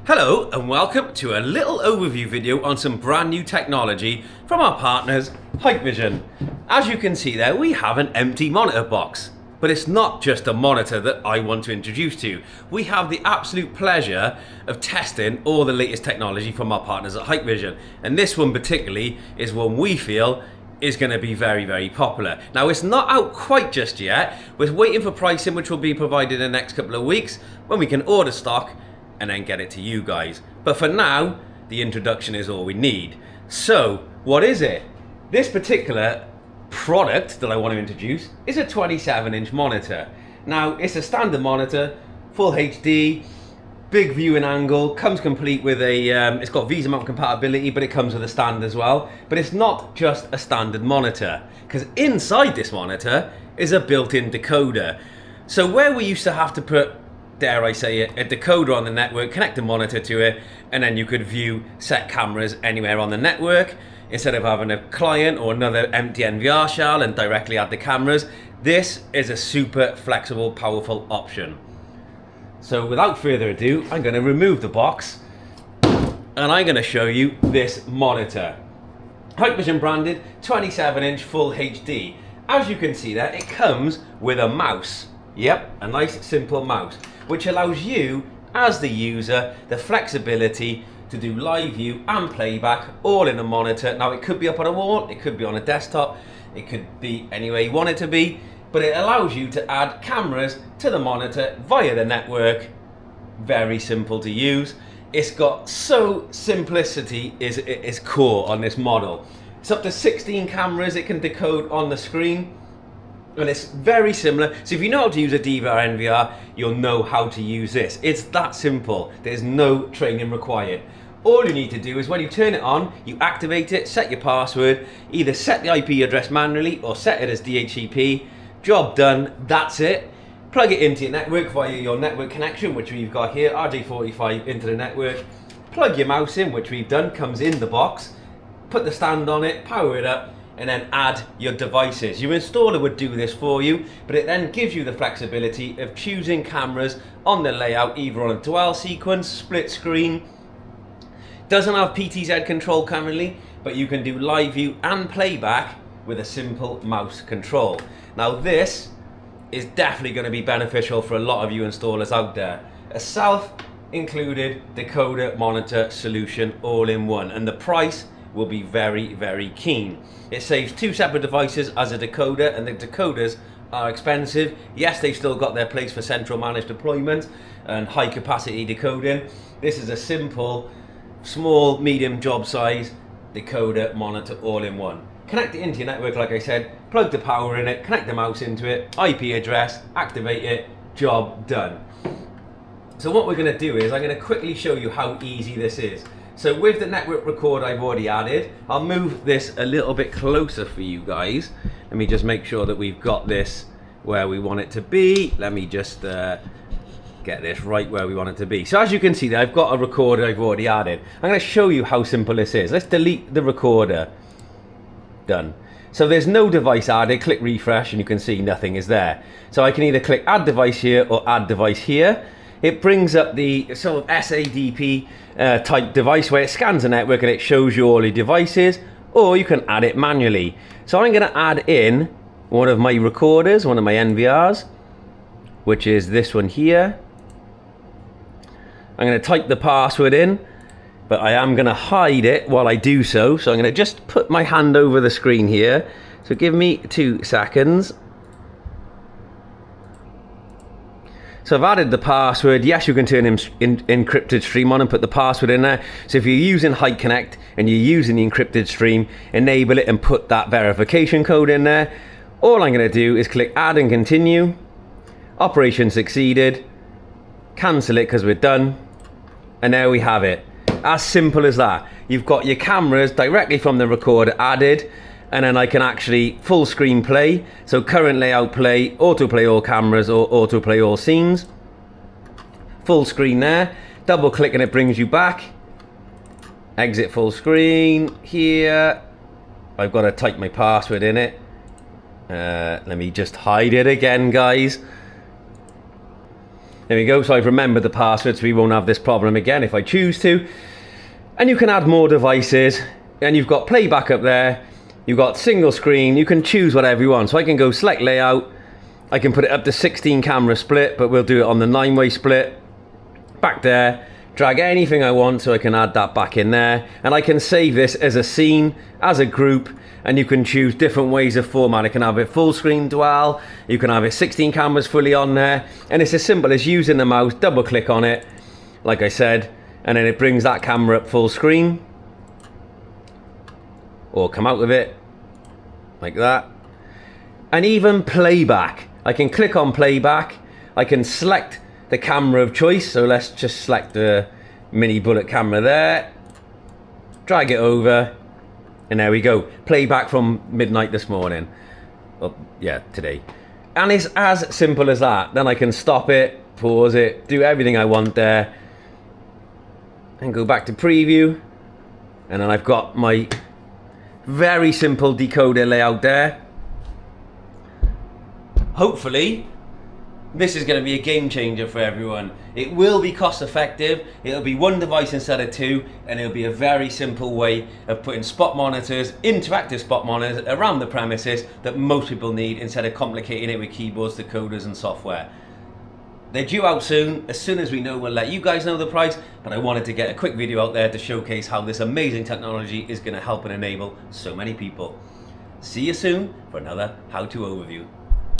Hello and welcome to a little overview video on some brand new technology from our partners Hikvision. As you can see there, we have an empty monitor box. But it's not just a monitor that I want to introduce to you. We have the absolute pleasure of testing all the latest technology from our partners at Hikvision. And this one particularly is one we feel is going to be very, very popular. Now, it's not out quite just yet. We're waiting for pricing, which will be provided in the next couple of weeks when we can order stock and then get it to you guys. But for now, the introduction is all we need. So, what is it? This particular product that I want to introduce is a 27-inch monitor. Now, it's a standard monitor, full HD, big viewing angle, comes complete with a, it's got Visa mount compatibility, but it comes with a stand as well. But it's not just a standard monitor, because inside this monitor is a built-in decoder. So where we used to have to put, dare I say it, a decoder on the network, connect the monitor to it, and then you could view set cameras anywhere on the network, instead of having a client or another empty NVR shell and directly add the cameras, this is a super flexible, powerful option. So without further ado, I'm going to remove the box and I'm going to show you this monitor. Hikvision branded 27-inch full HD. As you can see there, it comes with a mouse. Yep, a nice simple mouse, which allows you as the user the flexibility to do live view and playback all in a monitor. Now, it could be up on a wall, it could be on a desktop, it could be anywhere you want it to be, but it allows you to add cameras to the monitor via the network. Very simple to use. It's got simplicity is core on this model. It's up to 16 cameras it can decode on the screen, and it's very similar. So if you know how to use a DVR NVR, you'll know how to use this. It's that simple. There's no training required. All you need to do is when you turn it on, you activate it, set your password, either set the IP address manually or set it as DHCP. Job done, that's it. Plug it into your network via your network connection, which we've got here, RJ45 into the network. Plug your mouse in, which we've done, comes in the box. Put the stand on it, power it up, and then add your devices. Your installer would do this for you, but it then gives you the flexibility of choosing cameras on the layout, either on a dwell sequence, split screen. Doesn't have PTZ control currently, but you can do live view and playback with a simple mouse control. Now, this is definitely going to be beneficial for a lot of you installers out there. A self-included decoder monitor solution all in one, and the price will be very, very keen. It saves two separate devices as a decoder, and the decoders are expensive. Yes, they've still got their place for central managed deployment and high capacity decoding. This is a simple, small, medium job size decoder monitor all in one. Connect it into your network, like I said, plug the power in it, connect the mouse into it, IP address, activate it, job done. So what we're going to do is I'm going to quickly show you how easy this is. So with the network recorder I've already added, I'll move this a little bit closer for you guys. Let me just make sure that we've got this where we want it to be. Let me just get this right where we want it to be. So as you can see there, I've got a recorder I've already added. I'm going to show you how simple this is. Let's delete the recorder. Done. So there's no device added. Click refresh and you can see nothing is there. So I can either click add device here or add device here. It brings up the sort of SADP type device where it scans the network and it shows you all your devices, or you can add it manually. So I'm going to add in one of my recorders, one of my NVRs, which is this one here. I'm going to type the password in, but I am going to hide it while I do so. So I'm going to just put my hand over the screen here. So give me 2 seconds. So I've added the password. Yes, you can turn encrypted stream on and put the password in there. So if you're using Hike Connect and you're using the encrypted stream, enable it and put that verification code in there. All I'm going to do is click add and continue. Operation succeeded. Cancel it because we're done. And there we have it. As simple as that. You've got your cameras directly from the recorder added, and then I can actually full screen play. So current layout play, autoplay all cameras or autoplay all scenes. Full screen there. Double click and it brings you back. Exit full screen here. I've got to type my password in it. Let me just hide it again, guys. There we go, so I've remembered the password so we won't have this problem again if I choose to. And you can add more devices, and you've got playback up there, you've got single screen, you can choose whatever you want. So I can go select layout, I can put it up to 16 camera split, but we'll do it on the 9-way split. Back there, drag anything I want so I can add that back in there, and I can save this as a scene, as a group, and you can choose different ways of format. I can have it full screen dual, you can have it 16 cameras fully on there, and it's as simple as using the mouse, double click on it, like I said, and then it brings that camera up full screen, or come out of it, like that. And even playback, I can click on playback, I can select the camera of choice, so let's just select the mini bullet camera there, drag it over, and there we go, playback from midnight this morning, well, yeah, today. And it's as simple as that. Then I can stop it, pause it, do everything I want there, and go back to preview, and then I've got my very simple decoder layout there. Hopefully this is going to be a game changer for everyone. It will be cost effective, it'll be one device instead of two, and it'll be a very simple way of putting spot monitors, interactive spot monitors around the premises that most people need, instead of complicating it with keyboards, decoders and software. They're due out soon. As soon as we know, we'll let you guys know the price, but I wanted to get a quick video out there to showcase how this amazing technology is going to help and enable so many people. See you soon for another how-to overview.